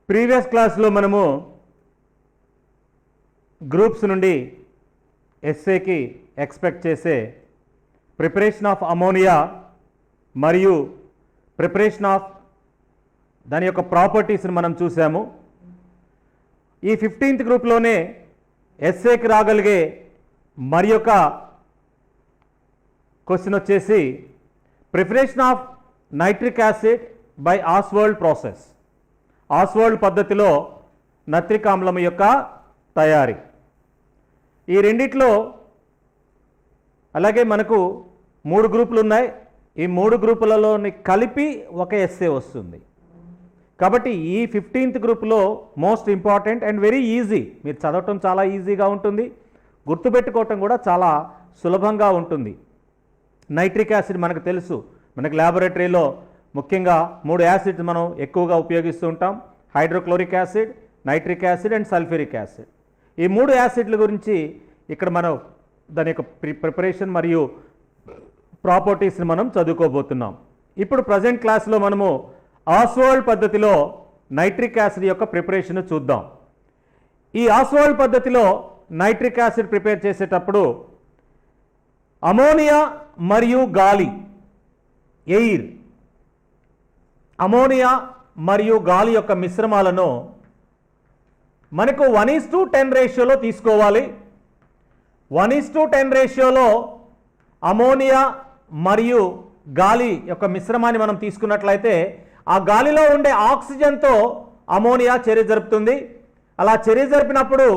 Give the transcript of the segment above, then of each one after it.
Previous క్లాస్లో మనము groups నుండి ఎస్ఏకి ఎక్స్పెక్ట్ చేసే ప్రిపరేషన్ ఆఫ్ అమోనియా మరియు ప్రిపరేషన్ ఆఫ్ దాని యొక్క ప్రాపర్టీస్ని మనం చూసాము. ఈ 15th గ్రూప్లోనే ఎస్ఏకి రాగలిగే మరి యొక్క క్వశ్చన్ వచ్చేసి preparation of nitric acid by Oswald process. Oswald పద్ధతిలో నత్రిక్ ఆమ్లం యొక్క తయారీ. ఈ రెండిట్లో అలాగే మనకు 3 గ్రూపులు ఉన్నాయి. ఈ 3 గ్రూపులలోని కలిపి ఒక ఎస్ఏ వస్తుంది. కాబట్టి ఈ 15th గ్రూప్లో most important and very easy, మీరు చదవటం చాలా ఈజీగా ఉంటుంది, గుర్తుపెట్టుకోవటం కూడా చాలా సులభంగా ఉంటుంది. నైట్రిక్ యాసిడ్ మనకు తెలుసు, మనకు ల్యాబొరేటరీలో ముఖ్యంగా 3 యాసిడ్స్ మనం ఎక్కువగా ఉపయోగిస్తూ ఉంటాం. Hydrochloric acid, nitric acid and sulphuric acid. ఈ 3 యాసిడ్ల గురించి ఇక్కడ మనం దాని యొక్క ప్రిపరేషన్ మరియు ప్రాపర్టీస్ని మనం చదువుకోబోతున్నాం. ఇప్పుడు ప్రజెంట్ క్లాస్లో మనము ఆస్వాల్డ్ పద్ధతిలో నైట్రిక్ యాసిడ్ యొక్క ప్రిపరేషన్ చూద్దాం. ఈ ఆస్వాల్డ్ పద్ధతిలో నైట్రిక్ యాసిడ్ ప్రిపేర్ చేసేటప్పుడు అమోనియా మరియు గాలి, ఎయిర్, అమోనియా మరియు గాలి యొక్క మిశ్రమాలను మనకు 1:10 రేషియోలో తీసుకోవాలి. 1:10 రేషియోలో అమోనియా మరియు గాలి యొక్క మిశ్రమాన్ని మనం తీసుకున్నట్లయితే ఆ గాలిలో ఉండే ఆక్సిజన్తో అమోనియా చర్య జరుపుతుంది. అలా చర్య జరిపినప్పుడు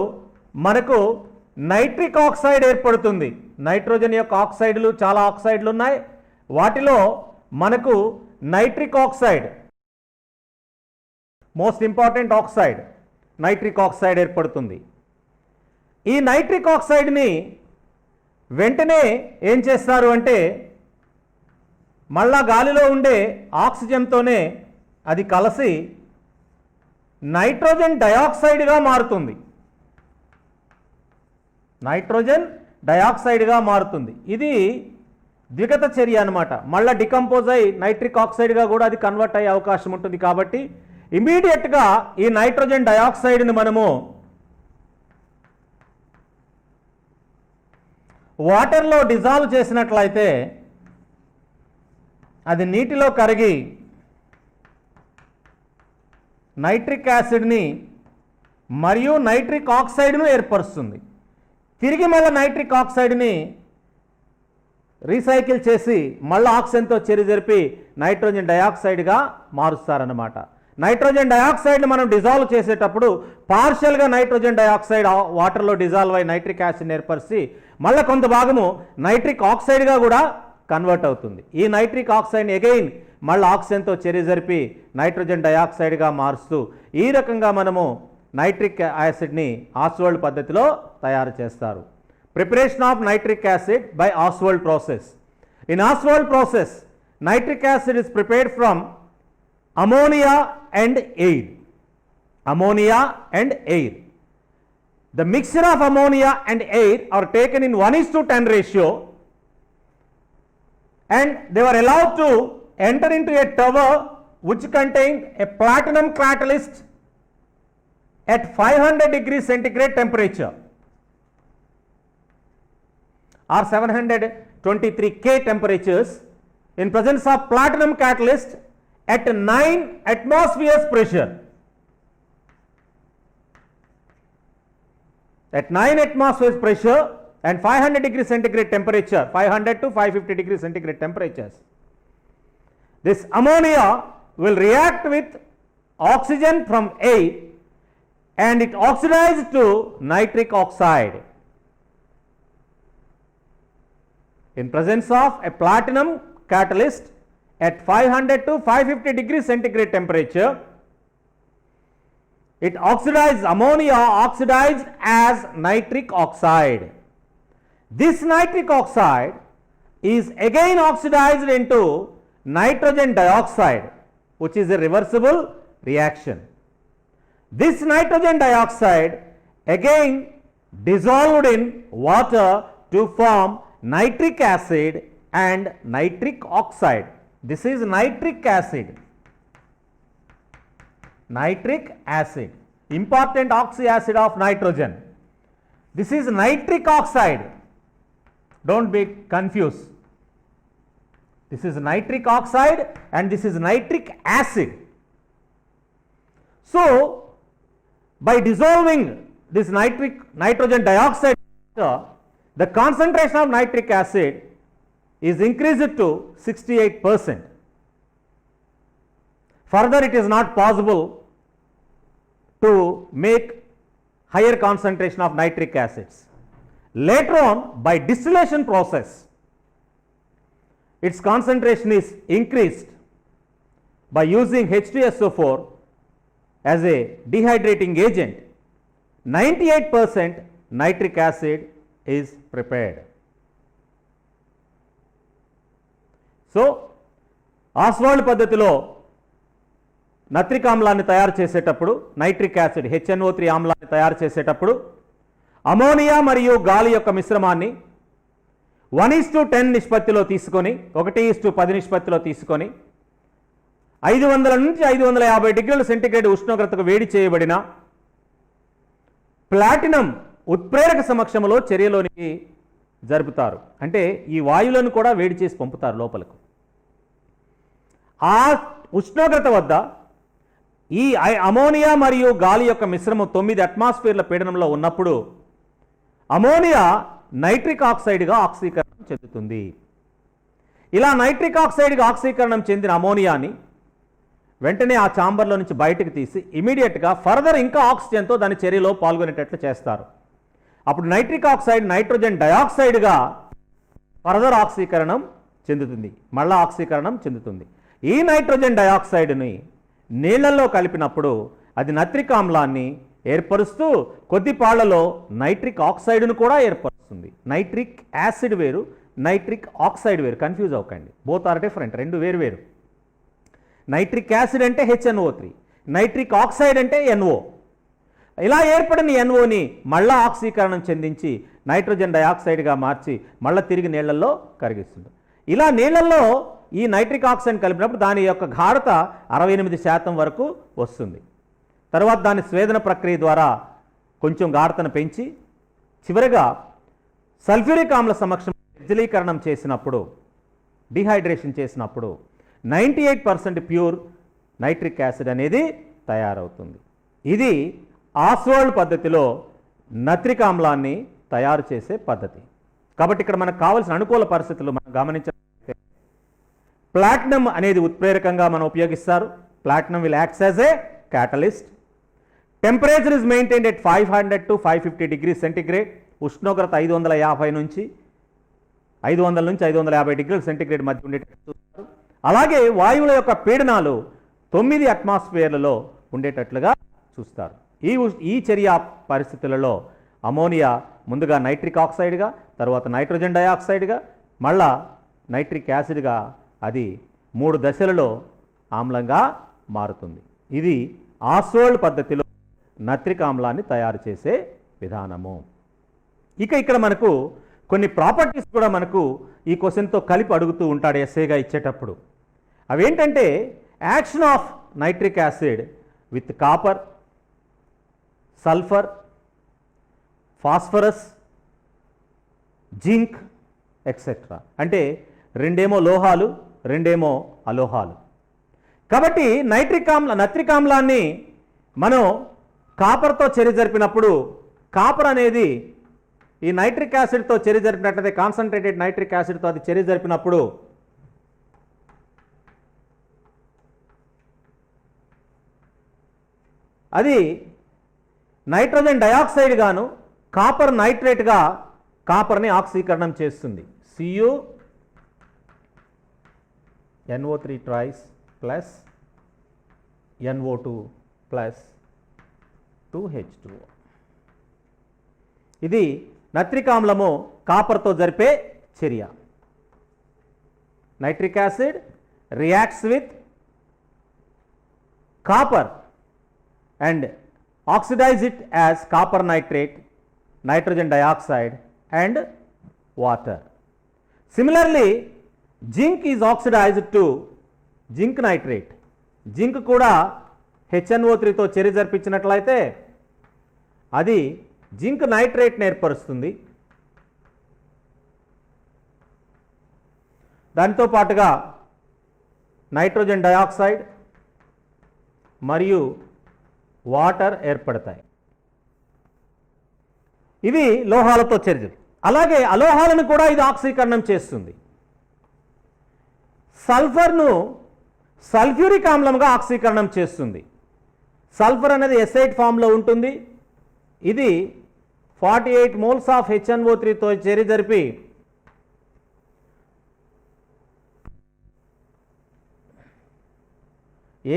మనకు నైట్రిక్ ఆక్సైడ్ ఏర్పడుతుంది. నైట్రోజన్ యొక్క ఆక్సైడ్లు, చాలా ఆక్సైడ్లు ఉన్నాయి. వాటిలో మనకు nitric oxide, most important oxide, nitric oxide ఏర్పడుతుంది. ఈ నైట్రిక్ ఆక్సైడ్ని వెంటనే ఏం చేస్తారు అంటే మళ్ళా గాలిలో ఉండే ఆక్సిజన్తోనే అది కలిసి నైట్రోజన్ డయాక్సైడ్గా మారుతుంది. నైట్రోజన్ డయాక్సైడ్గా మారుతుంది. ఇది ద్విగత చర్య అన్నమాట. మళ్ళీ డికంపోజ్ అయ్యి నైట్రిక్ ఆక్సైడ్గా కూడా అది కన్వర్ట్ అయ్యే అవకాశం ఉంటుంది. కాబట్టి ఇమీడియట్గా ఈ నైట్రోజన్ డయాక్సైడ్ని మనము వాటర్లో డిజాల్వ్ చేసినట్లయితే అది నీటిలో కరిగి నైట్రిక్ యాసిడ్ని మరియు నైట్రిక్ ఆక్సైడ్ను ఏర్పరుస్తుంది. తిరిగి మళ్ళీ నైట్రిక్ ఆక్సైడ్ని రీసైకిల్ చేసి మళ్ళీ ఆక్సిజన్తో చర్య జరిపి నైట్రోజన్ డయాక్సైడ్గా మారుస్తారన్నమాట. నైట్రోజన్ డయాక్సైడ్ని మనం డిజాల్వ్ చేసేటప్పుడు పార్షియల్గా నైట్రోజన్ డయాక్సైడ్ వాటర్లో డిజాల్వ్ అయి నైట్రిక్ యాసిడ్ని ఏర్పరిచి మళ్ళీ కొంత భాగము నైట్రిక్ ఆక్సైడ్గా కూడా కన్వర్ట్ అవుతుంది. ఈ నైట్రిక్ ఆక్సైడ్ని అగైన్ మళ్ళీ ఆక్సిజన్తో చర్య జరిపి నైట్రోజన్ డయాక్సైడ్గా మారుస్తూ ఈ రకంగా మనము నైట్రిక్ యాసిడ్ని ఆస్వాల్డ్ పద్ధతిలో తయారు చేస్తారు. Preparation of nitric acid by Oswald process. In Oswald process nitric acid is prepared from ammonia and air. Ammonia and air. The mixture of ammonia and air are taken in 1:10 ratio and they were allowed to enter into a tower which contained a platinum catalyst at 500 degrees centigrade temperature or 723 K temperatures in presence of platinum catalyst at 9 atmospheres pressure. At 9 atmospheres pressure and 500 degrees centigrade temperature, 500 to 550 degrees centigrade temperatures. This ammonia will react with oxygen from air and it oxidizes to nitric oxide. In presence of a platinum catalyst at 500 to 550 degrees centigrade temperature, it oxidizes ammonia oxidized as nitric oxide. This nitric oxide is again oxidized into nitrogen dioxide, which is a reversible reaction. This nitrogen dioxide again dissolved in water to form nitric acid and nitric oxide. This is nitric acid. nitric acid, important oxy acid of nitrogen. This is nitric oxide, don't be confused. This is nitric oxide and this is nitric acid. So by dissolving this nitrogen dioxide, the concentration of nitric acid is increased to 68%. Further, it is not possible to make higher concentration of nitric acids. Later on, by distillation process, its concentration is increased by using H2SO4 as a dehydrating agent. 98% nitric acid is prepared. So Oswald పద్ధతిలో నత్రిక్ ఆమ్లాన్ని తయారు చేసేటప్పుడు, nitric acid HNO3 ఆమ్లాన్ని తయారు చేసేటప్పుడు ammonia మరియు గాలి యొక్క మిశ్రమాన్ని 1:10 నిష్పత్తిలో తీసుకొని, 1:10 నిష్పత్తిలో తీసుకొని 500 నుంచి 550 డిగ్రీల సెంటీగ్రేడ్ ఉష్ణోగ్రతకు వేడి చేయబడిన ప్లాటినం ఉత్ప్రేరక సమక్షంలో చర్యలోనికి జరుపుతారు. అంటే ఈ వాయువులను కూడా వేడి చేసి పంపుతారు లోపలకు. ఆ ఉష్ణోగ్రత వద్ద ఈ అమోనియా మరియు గాలి యొక్క మిశ్రమం 9 అట్మాస్ఫియర్ల పీడనంలో ఉన్నప్పుడు అమోనియా నైట్రిక్ ఆక్సైడ్గా ఆక్సీకరణం చెందుతుంది. ఇలా నైట్రిక్ ఆక్సైడ్గా ఆక్సీకరణం చెందిన అమోనియాని వెంటనే ఆ ఛాంబర్లో నుంచి బయటకు తీసి ఇమీడియట్గా ఫర్దర్ ఇంకా ఆక్సిజన్తో దాని చర్యలో పాల్గొనేటట్లు చేస్తారు. అప్పుడు నైట్రిక్ ఆక్సైడ్ నైట్రోజన్ డయాక్సైడ్గా ఫర్దర్ ఆక్సీకరణం చెందుతుంది, మళ్ళా ఆక్సీకరణం చెందుతుంది. ఈ నైట్రోజన్ డయాక్సైడ్ని నీళ్లలో కలిపినప్పుడు అది నత్రిక్ ఆమ్లాన్ని ఏర్పరుస్తూ కొద్దిపాళ్లలో నైట్రిక్ ఆక్సైడ్ను కూడా ఏర్పరుస్తుంది. నైట్రిక్ యాసిడ్ వేరు, నైట్రిక్ ఆక్సైడ్ వేరు, కన్ఫ్యూజ్ అవ్వకండి. బోత్ ఆర్ డిఫరెంట్, రెండు వేరు వేరు. నైట్రిక్ యాసిడ్ అంటే HNO3, నైట్రిక్ ఆక్సైడ్ అంటే NO. ఇలా ఏర్పడిన NOని మళ్ళా ఆక్సీకరణం చెందించి నైట్రోజన్ డయాక్సైడ్గా మార్చి మళ్ళీ తిరిగి నీళ్లలో కరిగిస్తుంది. ఇలా నీళ్లలో ఈ నైట్రిక్ ఆక్సైడ్ కలిపినప్పుడు దాని యొక్క గాఢత 68% వరకు వస్తుంది. తర్వాత దాని స్వేదన ప్రక్రియ ద్వారా కొంచెం గాఢతను పెంచి చివరిగా సల్ఫ్యూరిక్ ఆమ్ల సమక్షంలో నిర్జలీకరణం చేసినప్పుడు, డిహైడ్రేషన్ చేసినప్పుడు 98% ప్యూర్ నైట్రిక్ యాసిడ్ అనేది తయారవుతుంది. ఇది ఆస్వాల్డ్ పద్ధతిలో నత్రిక్ ఆమ్లాన్ని తయారు చేసే పద్ధతి. కాబట్టి ఇక్కడ మనకు కావాల్సిన అనుకూల పరిస్థితులు మనం గమనించే ప్లాటినం అనేది ఉత్ప్రేరకంగా మనం ఉపయోగిస్తారు. Platinum will acts as a catalyst. Temperature is maintained at 500 to 550 degrees centigrade. ఉష్ణోగ్రత 550 నుంచి 550 డిగ్రీల సెంటిగ్రేడ్ మధ్య ఉండేటట్టు చూస్తారు. అలాగే వాయువుల యొక్క పీడనాలు 9 అట్మాస్ఫియర్లలో ఉండేటట్లుగా చూస్తారు. ఈ చర్య పరిస్థితులలో అమోనియా ముందుగా నైట్రిక్ ఆక్సైడ్గా, తర్వాత నైట్రోజన్ డయాక్సైడ్గా, మళ్ళా నైట్రిక్ యాసిడ్గా అది 3 దశలలో ఆమ్లంగా మారుతుంది. ఇది ఆస్వాల్డ్ పద్ధతిలో నత్రిక్ ఆమ్లాన్ని తయారు చేసే విధానము. ఇక్కడ మనకు కొన్ని ప్రాపర్టీస్ కూడా మనకు ఈ క్వశ్చన్తో కలిపి అడుగుతూ ఉంటాడు ఎస్ఏగా ఇచ్చేటప్పుడు. అవేంటంటే action of nitric acid with copper, sulphur, phosphorus, zinc etcetera. అంటే రెండేమో లోహాలు, రెండేమో అలోహాలు. కాబట్టి నత్రిక్ ఆమ్లాన్ని మనం కాపర్తో చర్య జరిపినప్పుడు కాపర్ అనేది ఈ నైట్రిక్ యాసిడ్తో చర్య జరిపినట్లయితే, కాన్సన్ట్రేటెడ్ నైట్రిక్ యాసిడ్తో అది చర్య జరిపినప్పుడు అది నైట్రోజన్ డయాక్సైడ్ గాను కాపర్ నైట్రేట్గా కాపర్ని ఆక్సీకరణం చేస్తుంది. CuNO3 tries plus NO2 plus 2H2O. ఇది నత్రిక్ ఆమ్లము కాపర్తో జరిపే చర్య. Nitric acid reacts with copper and oxidize it as copper nitrate, nitrogen dioxide and water. Similarly, zinc is oxidized to zinc nitrate. Zinc కూడా HNO3తో చర్య జరిపించినట్లయితే అది zinc నైట్రేట్ని ఏర్పరుస్తుంది. దాంతో పాటుగా నైట్రోజన్ డయాక్సైడ్ మరియు వాటర్ ఏర్పడతాయి. ఇవి లోహాలతో చర్యలు. అలాగే అలోహాలను కూడా ఇది ఆక్సీకరణం చేస్తుంది. సల్ఫర్ను సల్ఫ్యూరిక్ ఆమ్లంగా ఆక్సీకరణం చేస్తుంది. సల్ఫర్ అనేది ఎసైడ్ ఫామ్లో ఉంటుంది. ఇది 48 మోల్స్ ఆఫ్ HNO3తో చర్య జరిపి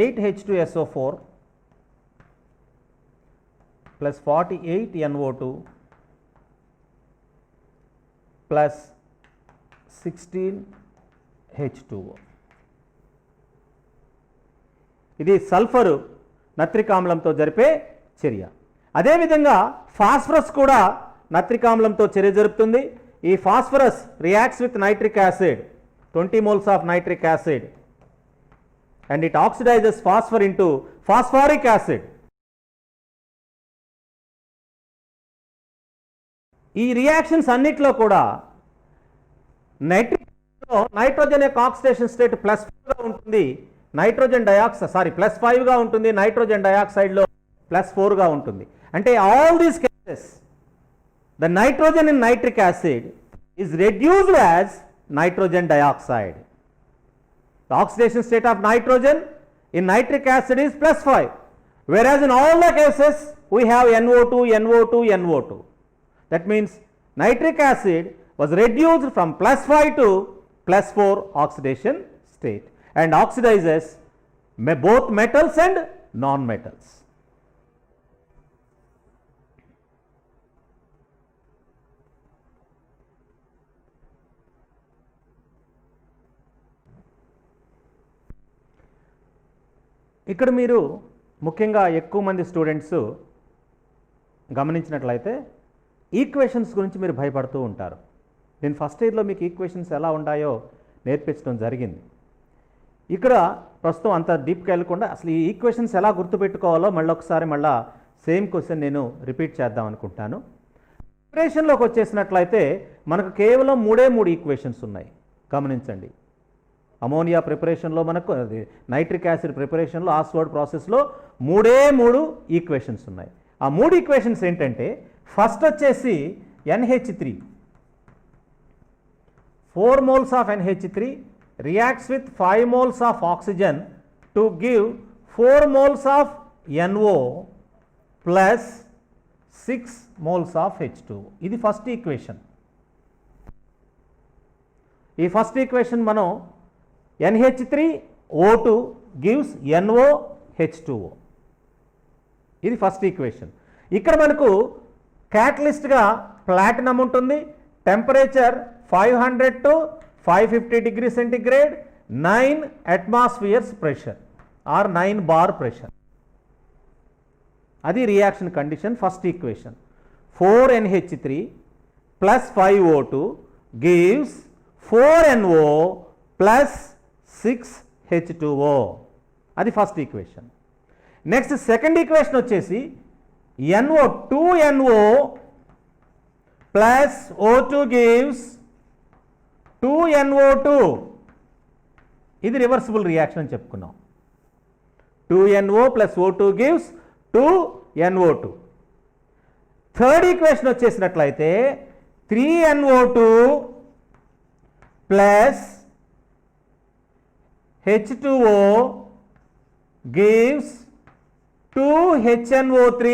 (8H2SO4) plus 48 NO2 plus 16 H2O. ఇది సల్ఫరు నత్రిక్ ఆమ్లంతో జరిపే చర్య. అదేవిధంగా ఫాస్ఫరస్ కూడా నత్రిక్ ఆమ్లంతో చర్య జరుపుతుంది. ఈ phosphorus reacts with nitric acid, 20 moles of nitric acid, and it oxidizes phosphor into phosphoric acid. ఈ రియాక్షన్స్ అన్నిట్లో కూడా నైట్రోజన్ యొక్క ఆక్సిడేషన్ స్టేట్ +4గా ఉంటుంది, నైట్రోజన్ డయాక్సైడ్ +5గా ఉంటుంది, నైట్రోజన్ డయాక్సైడ్లో +4గా ఉంటుంది. అంటే all these cases the nitrogen in nitric acid is reduced as nitrogen dioxide. The oxidation state of nitrogen in nitric acid is +5, whereas in all the cases we have NO2, NO2, NO2. That means nitric acid was reduced from +5 to +4 oxidation state and oxidizes both metals and non-metals. ఇక్కడ మీరు ముఖ్యంగా ఎక్కువ మంది students గమనించినట్లయితే equations గురించి మీరు భయపడుతూ ఉంటారు. నేను ఫస్ట్ ఇయర్లో మీకు ఈక్వేషన్స్ ఎలా ఉన్నాయో నేర్పించడం జరిగింది. ఇక్కడ ప్రస్తుతం అంత డీప్కి వెళ్ళకుండా అసలు ఈ ఈక్వేషన్స్ ఎలా గుర్తుపెట్టుకోవాలో మళ్ళీ సేమ్ క్వశ్చన్ నేను రిపీట్ చేద్దాం అనుకుంటాను. ప్రిపరేషన్లోకి వచ్చేసినట్లయితే మనకు కేవలం 3 ఈక్వేషన్స్ ఉన్నాయి. గమనించండి, అమోనియా ప్రిపరేషన్లో మనకు నైట్రిక్ యాసిడ్ ప్రిపరేషన్లో ఆస్వార్డ్ ప్రాసెస్లో 3 ఈక్వేషన్స్ ఉన్నాయి. ఆ 3 ఈక్వేషన్స్ ఏంటంటే, ఫస్ట్ వచ్చేసి NH3, 4 moles of NH3 reacts with 5 moles of oxygen to give 4 moles of NO plus 6 moles of H2. ఇది ఫస్ట్ ఈక్వేషన్. ఈ ఫస్ట్ ఈక్వేషన్ మనం NH3O2 gives NOH2O. ఇది ఫస్ట్ ఈక్వేషన్. ఇక్కడ మనకు క్యాటలిస్ట్గా ప్లాటినం ఉంటుంది. Temperature 500 to 550 degrees centigrade, 9 atmospheres pressure or 9 bar pressure. అది reaction condition. First equation 4NH3 plus 5O2 gives 4NO plus 6H2O. అది first equation. Next second equation వచ్చేసి NO 2NO plus O2 gives 2NO2. ఇది reversible reaction అని చెప్పుకున్నాం. 2NO plus O2 gives 2NO2. Third equation వచ్చేసినట్లయితే 3NO2 plus H2O gives 2HNO3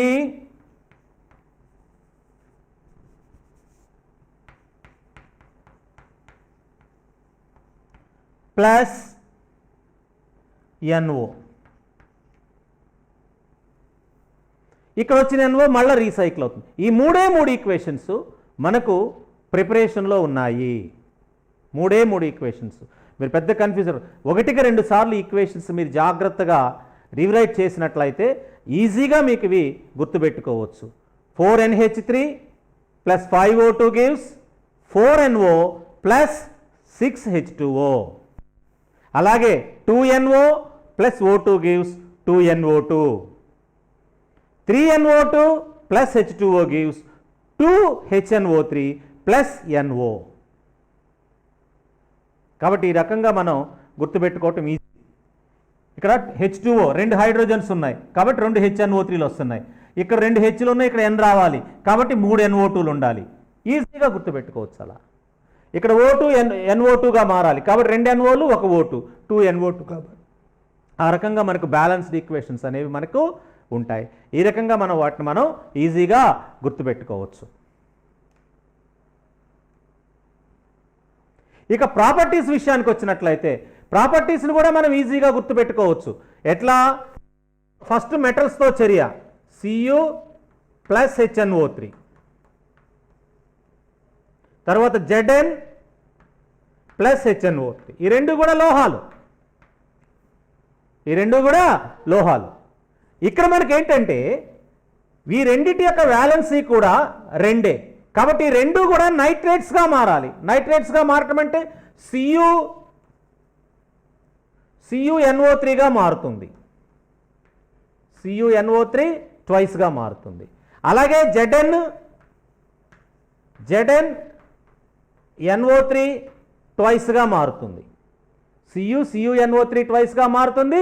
plus NO. ఇక్కడ వచ్చిన NO మళ్ళీ recycle అవుతుంది. ఈ 3 ఈక్వేషన్స్ మనకు ప్రిపరేషన్లో ఉన్నాయి. 3 ఈక్వేషన్స్. మీరు పెద్ద కన్ఫ్యూజన్, 1-2 సార్లు ఈక్వేషన్స్ మీరు జాగ్రత్తగా రివరైట్ చేసినట్లయితే ఈజీగా మీకు ఇవి గుర్తుపెట్టుకోవచ్చు. 4NH3 plus 5O2 gives 4NO plus 6H2O. అలాగే 2NO plus O2 gives 2NO2. 3NO2 plus H2O gives 2HNO3 plus NO. కాబట్టి ఈ రకంగా మనం గుర్తుపెట్టుకోవటం ఈజీ. ఇక్కడ H2O 2 హైడ్రోజన్స్ ఉన్నాయి కాబట్టి 2 HNO3లు వస్తున్నాయి. ఇక్కడ 2 Hలు ఉన్నాయి, ఇక్కడ N రావాలి కాబట్టి 3 NO2లు ఉండాలి. ఈజీగా గుర్తుపెట్టుకోవచ్చు అలా. ఇక్కడ O2 NO2గా మారాలి కాబట్టి 2 NOలు 1 O2 2 NO2 కాబట్టి ఆ రకంగా మనకు బ్యాలెన్స్డ్ ఈక్వేషన్స్ అనేవి మనకు ఉంటాయి. ఈ రకంగా మనం వాటిని మనం ఈజీగా గుర్తుపెట్టుకోవచ్చు. ఇక ప్రాపర్టీస్ విషయానికి వచ్చినట్లయితే ప్రాపర్టీస్ని కూడా మనం ఈజీగా గుర్తుపెట్టుకోవచ్చు. ఎట్లా? ఫస్ట్ మెటల్స్తో చర్య Cu ప్లస్ HNO3, తర్వాత Zn ప్లస్ HNO3. ఈ రెండు కూడా లోహాలు. ఇక్కడ మనకి ఏంటంటే ఈ రెండిటి యొక్క వ్యాలెన్సీ కూడా 2 కాబట్టి ఈ రెండు కూడా నైట్రేట్స్గా మారాలి. నైట్రేట్స్గా మారటం అంటే CuNO3గా మారుతుంది. CuNO3 ట్వైస్గా మారుతుంది. అలాగే ZnNO3 ట్వైస్గా మారుతుంది. CuNO3 ట్వైస్గా మారుతుంది,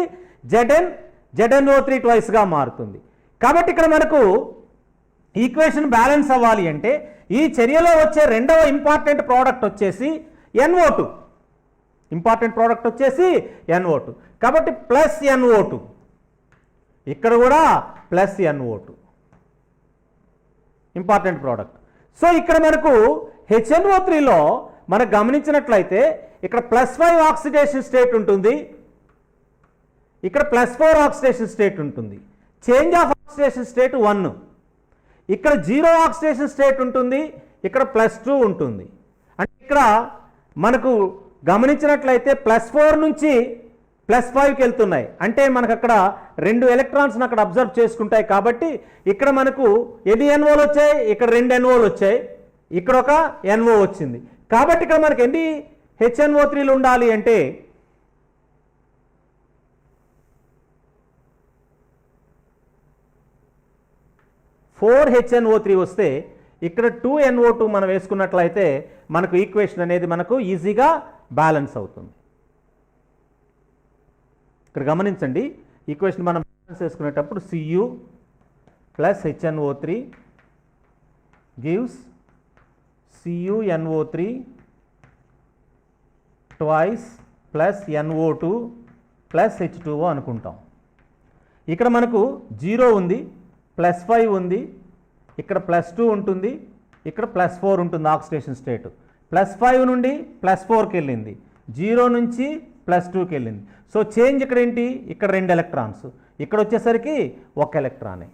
ZnO3 ట్వైస్గా మారుతుంది. కాబట్టి ఇక్కడ మనకు ఈక్వేషన్ బ్యాలెన్స్ అవ్వాలి అంటే ఈ చర్యలో వచ్చే రెండవ ఇంపార్టెంట్ ప్రోడక్ట్ వచ్చేసి NO2. కాబట్టి ప్లస్ NO2, ఇక్కడ కూడా plus NO2 important product. So ఇక్కడ మనకు HNO3లో మనకు గమనించినట్లయితే ఇక్కడ +5 ఆక్సిడేషన్ స్టేట్ ఉంటుంది, ఇక్కడ +4 ఆక్సిడేషన్ స్టేట్ ఉంటుంది. Change of oxidation state 1. ఇక్కడ 0 ఆక్సిడేషన్ స్టేట్ ఉంటుంది, ఇక్కడ +2 ఉంటుంది. అంటే ఇక్కడ మనకు గమనించినట్లయితే +4 నుంచి +5కి వెళ్తున్నాయి. అంటే మనకు అక్కడ 2 ఎలక్ట్రాన్స్ని అక్కడ అబ్జర్వ్ చేసుకుంటాయి. కాబట్టి ఇక్కడ మనకు ఎన్ని NOలు వచ్చాయి? ఇక్కడ 2 NOలు వచ్చాయి, ఇక్కడ ఒక NO వచ్చింది. కాబట్టి ఇక్కడ మనకి ఎన్ని HNO3లు ఉండాలి అంటే 4 HNO3 వస్తే ఇక్కడ 2 NO2 మనం వేసుకున్నట్లయితే మనకు ఈక్వేషన్ అనేది మనకు ఈజీగా బ్యాలెన్స్ అవుతుంది. ఇక్కడ గమనించండి, ఈక్వేషన్ మనం బ్యాలెన్స్ చేసుకునేటప్పుడు Cu plus HNO3 gives CuNO3 twice plus NO2 plus H2O అనుకుంటాం. ఇక్కడ మనకు 0 ఉంది, +5 ఉంది, ఇక్కడ +2 ఉంటుంది, ఇక్కడ +4 ఉంటుంది ఆక్సిడేషన్ స్టేట్. +5 నుండి +4కి వెళ్ళింది, 0 నుంచి +2కి వెళ్ళింది. సో చేంజ్ ఇక్కడ ఏంటి? ఇక్కడ 2 ఎలక్ట్రాన్స్, ఇక్కడ వచ్చేసరికి 1 ఎలక్ట్రానే.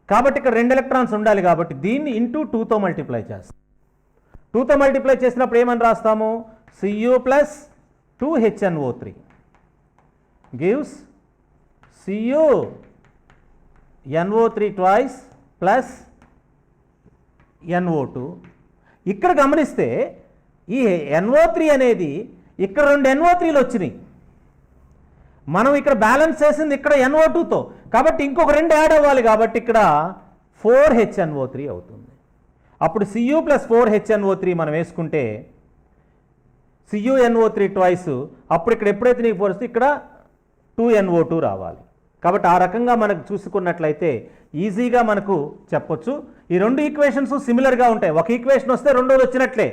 కాబట్టి ఇక్కడ 2 ఎలక్ట్రాన్స్ ఉండాలి కాబట్టి దీన్ని ఇంటూ 2తో మల్టిప్లై చేస్తాం. 2తో మల్టిప్లై చేసినప్పుడు ఏమని రాస్తాము? Cu plus 2HNO3 gives CuNO3 twice plus NO2. ఇక్కడ గమనిస్తే ఈ NO3 అనేది ఇక్కడ 2 NO3లు వచ్చినాయి, మనం ఇక్కడ బ్యాలెన్స్ చేసింది ఇక్కడ NO2తో, కాబట్టి ఇంకొక 2 యాడ్ అవ్వాలి కాబట్టి ఇక్కడ 4HNO3 అవుతుంది. అప్పుడు Cu ప్లస్ 4HNO3 మనం వేసుకుంటే CuNO3 ట్వైస్, అప్పుడు ఇక్కడ ఎప్పుడైతే నీకు పోలిస్తే ఇక్కడ 2NO2 రావాలి. కాబట్టి ఆ రకంగా మనకు చూసుకున్నట్లయితే ఈజీగా మనకు చెప్పొచ్చు. ఈ 2 ఈక్వేషన్స్ సిమిలర్గా ఉంటాయి. ఒక ఈక్వేషన్ వస్తే రెండోది వచ్చినట్లే.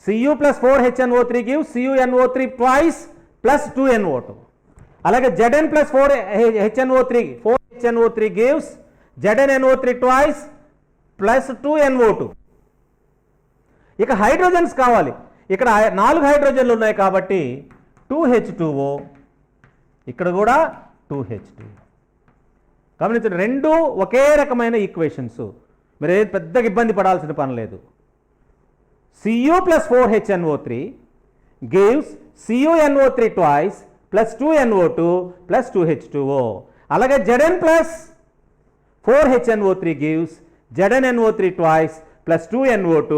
Cu plus 4HNO3 gives CuNO3 twice plus 2NO2. అలాగే Zn plus 4HNO3 gives ZnNO3 twice plus 2NO2. ఇక హైడ్రోజన్స్ కావాలి. ఇక్కడ 4 హైడ్రోజన్లు ఉన్నాయి కాబట్టి 2H2O, ఇక్కడ కూడా 2H2. గమనించండి, 2 ఒకే రకమైన ఈక్వేషన్స్, మీరు ఏది పెద్దగా ఇబ్బంది పడాల్సిన పని లేదు. Cu plus 4HNO3 gives CuNO3 twice plus 2NO2 plus 2H2O. అలాగే Zn plus 4HNO3 gives ZnNO3 twice plus 2NO2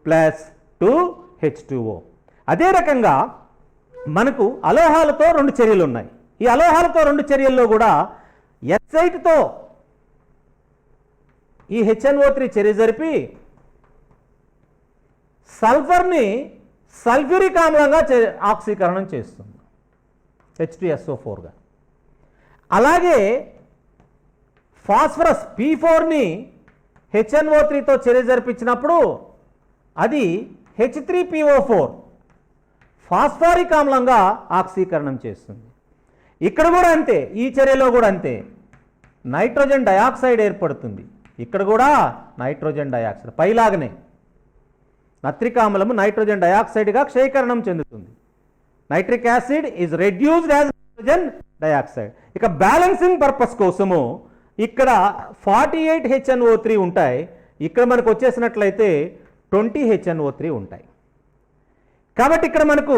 plus 2H2O. అదే రకంగా మనకు అలోహాలతో 2 చర్యలు ఉన్నాయి. ఈ అలోహాలతో 2 చర్యల్లో కూడా ఎస్ఐట్తో ఈ HNO3 చర్య జరిపి సల్ఫర్ని సల్ఫ్యూరిక్ ఆమ్లంగా ఆక్సీకరణం చేస్తుంది, H2SO4గా. అలాగే ఫాస్ఫరస్ P4ని HNO3తో చర్య జరిపించినప్పుడు అది H3PO4 ఫాస్ఫారిక్ ఆమ్లంగా ఆక్సీకరణం చేస్తుంది. ఇక్కడ కూడా అంతే, ఈ చర్యలో కూడా అంతే, నైట్రోజన్ డయాక్సైడ్ ఏర్పడుతుంది. ఇక్కడ కూడా నైట్రోజన్ డయాక్సైడ్ పైలాగనే నత్రిక ఆమ్లము నైట్రోజన్ డయాక్సైడ్గా క్షయకరణం చెందుతుంది. Nitric acid is reduced as nitrogen dioxide. ఇక బ్యాలెన్సింగ్ పర్పస్ కోసము ఇక్కడ 48 HNO3 ఉంటాయి, ఇక్కడ మనకు వచ్చేసినట్లయితే 20 HNO3 ఉంటాయి. కాబట్టి ఇక్కడ మనకు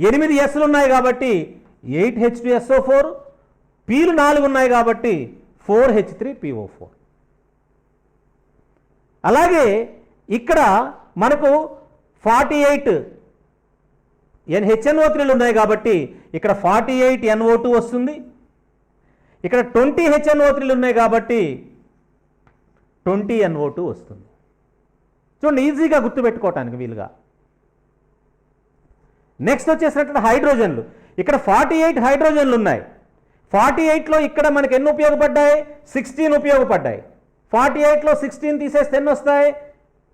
8 Sలు ఉన్నాయి కాబట్టి 8 H2SO4, Pలు 4 ఉన్నాయి కాబట్టి 4 H3PO4. అలాగే ఇక్కడ మనకు 48 HNO3లు ఉన్నాయి కాబట్టి ఇక్కడ 48 NO2 వస్తుంది. ఇక్కడ 20 HNO3లు ఉన్నాయి కాబట్టి 20 NO2 వస్తుంది. చూడండి, ఈజీగా గుర్తుపెట్టుకోవటానికి వీలుగా. నెక్స్ట్ వచ్చేసినట్టు హైడ్రోజన్లు. ఇక్కడ 48 హైడ్రోజన్లు ఉన్నాయి. 48లో ఇక్కడ మనకి ఎన్ని ఉపయోగపడ్డాయి? 16 ఉపయోగపడ్డాయి. 48లో 16 తీసేస్తే ఎన్ని వస్తాయి?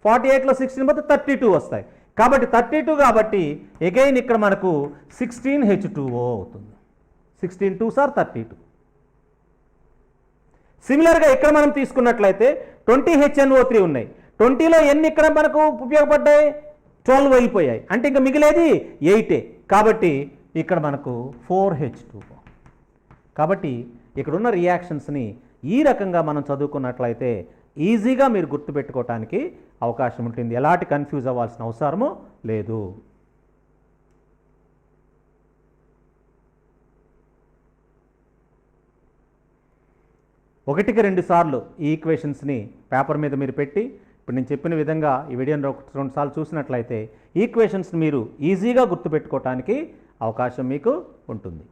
48లో 16 పోతే 32 వస్తాయి. కాబట్టి 32 కాబట్టి అగైన్ ఇక్కడ మనకు 16 H2O అవుతుంది. 16 2s are 32. సిమిలర్గా ఇక్కడ మనం తీసుకున్నట్లయితే 20 HNO3 ఉన్నాయి. 20లో ఎన్ని ఇక్కడ మనకు ఉపయోగపడ్డాయి? 12 వెళ్ళిపోయాయి. అంటే ఇంకా మిగిలేది 8. కాబట్టి ఇక్కడ మనకు 4 H2O. కాబట్టి ఇక్కడున్న రియాక్షన్స్ని ఈ రకంగా మనం చదువుకున్నట్లయితే ఈజీగా మీరు గుర్తుపెట్టుకోవటానికి అవకాశం ఉంటుంది. ఎలాంటి కన్ఫ్యూజ్ అవ్వాల్సిన అవసరము లేదు. ఒకటికి 2 సార్లు ఈ ఈక్వేషన్స్ని పేపర్ మీద మీరు పెట్టి ఇప్పుడు నేను చెప్పిన విధంగా ఈ వీడియోని 2 సార్లు చూసినట్లయితే ఈక్వేషన్స్ని మీరు ఈజీగా గుర్తుపెట్టుకోవటానికి అవకాశం మీకు ఉంటుంది.